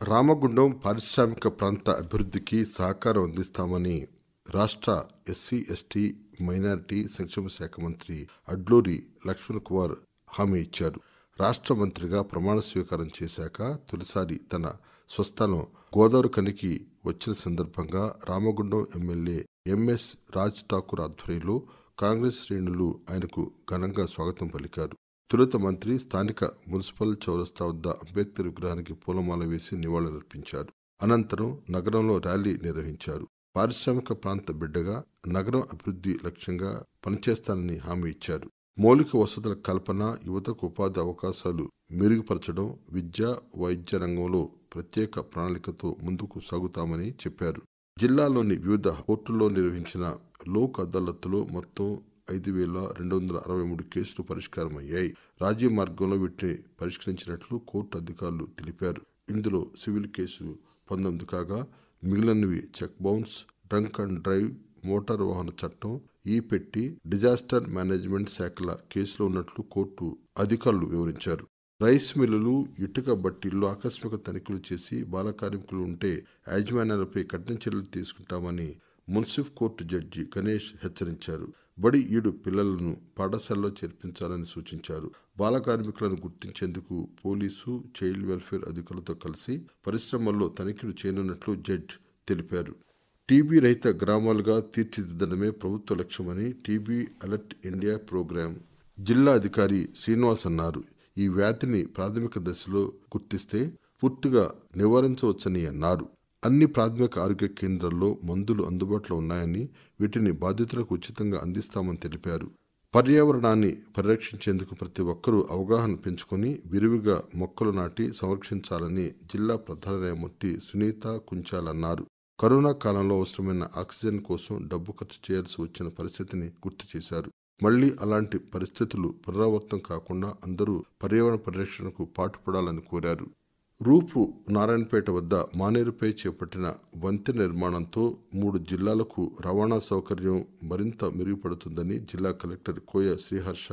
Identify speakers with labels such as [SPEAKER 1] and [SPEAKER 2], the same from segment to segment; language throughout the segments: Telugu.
[SPEAKER 1] రామగుండం పారిశ్రామిక ప్రాంత అభివృద్ధికి సహకారం అందిస్తామని రాష్ట్ర ఎస్సీ, ఎస్టీ, మైనారిటీ సంక్షేమ శాఖ మంత్రి అడ్లూరి లక్ష్మణ్ కుమార్ హామీ ఇచ్చారు. రాష్ట్ర మంత్రిగా ప్రమాణ స్వీకారం చేశాక తొలిసారి తన స్వస్థలం గోదావరి కనికి వచ్చిన సందర్భంగా రామగుండం ఎమ్మెల్యే ఎంఎస్ రాజ్ ఠాకూర్ ఆధ్వర్యంలో కాంగ్రెస్ శ్రేణులు ఆయనకు ఘనంగా స్వాగతం పలికారు. తొలుత మంత్రి స్థానిక మున్సిపల్ చౌరస్తా వద్ద అంబేద్కర్ విగ్రహానికి పూలమాల వేసి నివాళులర్పించారు. అనంతరం నగరంలో ర్యాలీ నిర్వహించారు. పారిశ్రామిక ప్రాంత బిడ్డగా నగరం అభివృద్ధి లక్ష్యంగా పనిచేస్తానని హామీ ఇచ్చారు. మౌలిక వసతుల కల్పన, యువతకు ఉపాధి అవకాశాలు మెరుగుపరచడం, విద్య, వైద్య రంగంలో ప్రత్యేక ప్రణాళికతో ముందుకు సాగుతామని చెప్పారు. జిల్లాలోని వివిధ కోర్టుల్లో నిర్వహించిన లోక్ అదాలత్లో మొత్తం 5,263 కేసులు పరిష్కారమయ్యాయి. రాజీ మార్గంలో వీటిని పరిష్కరించినట్లు కోర్టు అధికారులు తెలిపారు. ఇందులో సివిల్ కేసులు 19 కాగా మిగిలినవి check bounce, drunk and drive, motor వాహన చట్టం, ఈ-పెట్టి, డిజాస్టర్ మేనేజ్మెంట్ శాఖల కేసులు ఉన్నట్లు కోర్టు అధికారులు వివరించారు. రైస్ మిల్లులు, ఇటుక బట్టీల్లో ఆకస్మిక తనిఖీలు చేసి బాల కార్మికులు ఉంటే యాజమాన్యాలపై కఠిన చర్యలు తీసుకుంటామని మున్సిఫ్ కోర్టు జడ్జి గణేష్ హెచ్చరించారు. బడి ఈడు పిల్లలను పాఠశాలలో చేర్పించాలని సూచించారు. బాల కార్మికులను గుర్తించేందుకు పోలీసు, చైల్డ్ వెల్ఫేర్ అధికారులతో కలిసి పరిశ్రమల్లో తనిఖీలు చేయనున్నట్లు జడ్జి తెలిపారు. టీబీ రహిత గ్రామాలుగా తీర్చిదిద్దడమే ప్రభుత్వ లక్ష్యమని టీబీ అలర్ట్ ఇండియా ప్రోగ్రాం జిల్లా అధికారి శ్రీనివాస్ అన్నారు. ఈ వ్యాధిని ప్రాథమిక దశలో గుర్తిస్తే పూర్తిగా నివారించవచ్చని అన్నారు. అన్ని ప్రాథమిక ఆరోగ్య కేంద్రాల్లో మందులు అందుబాటులో ఉన్నాయని, వీటిని బాధితులకు ఉచితంగా అందిస్తామని తెలిపారు. పర్యావరణాన్ని పరిరక్షించేందుకు ప్రతి ఒక్కరూ అవగాహన పెంచుకొని విరివిగా మొక్కలు నాటి సంరక్షించాలని జిల్లా ప్రధాన న్యాయమూర్తి సునీత కుంచాల్ అన్నారు. కరోనా కాలంలో అవసరమైన ఆక్సిజన్ కోసం డబ్బు ఖర్చు చేయాల్సి వచ్చిన పరిస్థితిని గుర్తు చేశారు. మళ్లీ అలాంటి పరిస్థితులు పునరావృతం కాకుండా అందరూ పర్యావరణ పరిరక్షణకు పాటుపడాలని కోరారు. రూపు నారాయణపేట వద్ద మానేరుపై చేపట్టిన వంతెన నిర్మాణంతో 3 జిల్లాలకు రవాణా సౌకర్యం మరింత మెరుగుపడుతుందని జిల్లా కలెక్టర్ కోయ శ్రీహర్ష,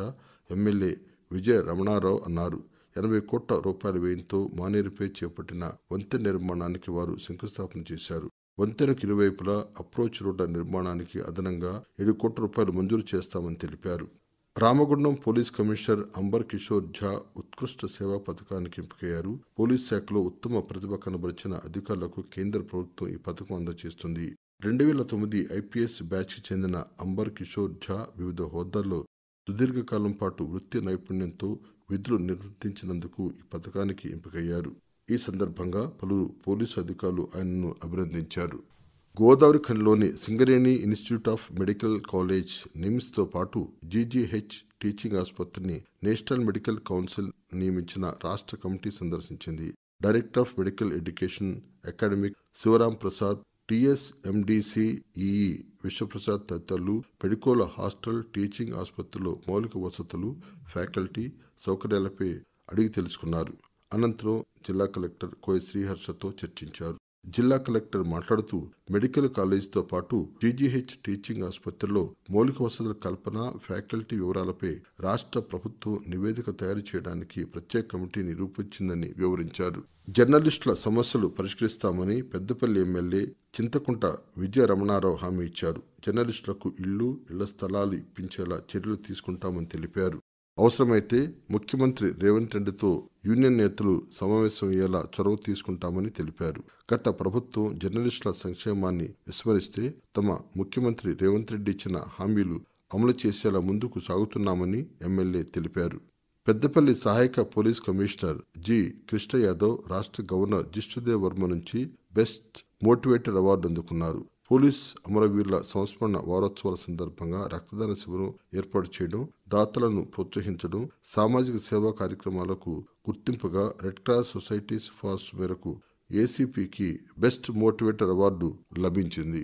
[SPEAKER 1] ఎమ్మెల్యే విజయ రమణారావు అన్నారు. 80 కోట్ల రూపాయల వ్యయంతో మానేరుపై చేపట్టిన వంతెన నిర్మాణానికి వారు శంకుస్థాపన చేశారు. వంతెనకు ఇరువైపులా అప్రోచ్ రోడ్ల నిర్మాణానికి అదనంగా 7 కోట్ల రూపాయలు మంజూరు చేస్తామని తెలిపారు. రామగుండం పోలీస్ కమిషనర్ అంబర్ కిషోర్ ఝా ఉత్కృష్ట సేవా పథకానికి ఎంపికయ్యారు. పోలీస్ శాఖలో ఉత్తమ ప్రతిభ కనబరిచిన అధికారులకు కేంద్ర ప్రభుత్వం ఈ పథకం అందజేస్తుంది. 2009 ఐపీఎస్ బ్యాచ్కి చెందిన అంబర్ కిషోర్ ఝా వివిధ హోదాల్లో సుదీర్ఘకాలం పాటు వృత్తి నైపుణ్యంతో విధులు నిర్వర్తించినందుకు ఈ పథకానికి ఎంపికయ్యారు. ఈ సందర్భంగా పలువురు పోలీసు అధికారులు ఆయనను అభినందించారు. గోదావరి ఖనిలోని Singareni institute of medical college, నిమ్స్తో పాటు జీజీహెచ్ టీచింగ్ ఆసుపత్రిని నేషనల్ మెడికల్ కౌన్సిల్ నియమించిన రాష్ట్ర కమిటీ సందర్శించింది. Director of medical education academic Shivaram Prasad, TSMDC EE Vishwaprasad తదితరులు మెడికోల హాస్టల్, టీచింగ్ ఆసుపత్రిలో మౌలిక వసతులు, ఫ్యాకల్టీ సౌకర్యాలపై అడిగి తెలుసుకున్నారు. అనంతరం జిల్లా కలెక్టర్ కోయ శ్రీహర్షతో చర్చించారు. జిల్లా కలెక్టర్ మాట్లాడుతూ మెడికల్ కాలేజీతో పాటు జీజీహెచ్ టీచింగ్ ఆసుపత్రిలో మౌలిక వసతుల కల్పన, ఫ్యాకల్టీ వివరాలపై రాష్ట్ర ప్రభుత్వం నివేదిక తయారు చేయడానికి ప్రత్యేక కమిటీని రూపొందించిందని వివరించారు. జర్నలిస్టుల సమస్యలు పరిష్కరిస్తామని పెద్దపల్లి ఎమ్మెల్యే చింతకుంట విజయ రమణారావు హామీ ఇచ్చారు. జర్నలిస్టులకు ఇళ్ల స్థలాలు ఇప్పించేలా చర్యలు తీసుకుంటామని తెలిపారు. అవసరమైతే ముఖ్యమంత్రి రేవంత్ రెడ్డితో యూనియన్ నేతలు సమావేశమయ్యేలా చొరవ తీసుకుంటామని తెలిపారు. గత ప్రభుత్వం జర్నలిస్టుల సంక్షేమాన్ని విస్మరిస్తే తమ ముఖ్యమంత్రి రేవంత్ రెడ్డి ఇచ్చిన హామీలు అమలు చేసేలా ముందుకు సాగుతున్నామని ఎమ్మెల్యే తెలిపారు. పెద్దపల్లి సహాయక police commissioner G Krishna Yadav రాష్ట్ర గవర్నర్ జిష్ణుదేవ్ వర్మ నుంచి బెస్ట్ మోటివేటర్ అవార్డు అందుకున్నారు. పోలీస్ అమరవీరుల సంస్మరణ వారోత్సవాల సందర్భంగా రక్తదాన శిబిరం ఏర్పాటు చేయడం, దాతలను ప్రోత్సహించడం, సామాజిక సేవా కార్యక్రమాలకు గుర్తింపుగా రెడ్ క్రాస్ సొసైటీ సిఫార్సు మేరకు ఏసీపీకి బెస్ట్ మోటివేటర్ అవార్డు లభించింది.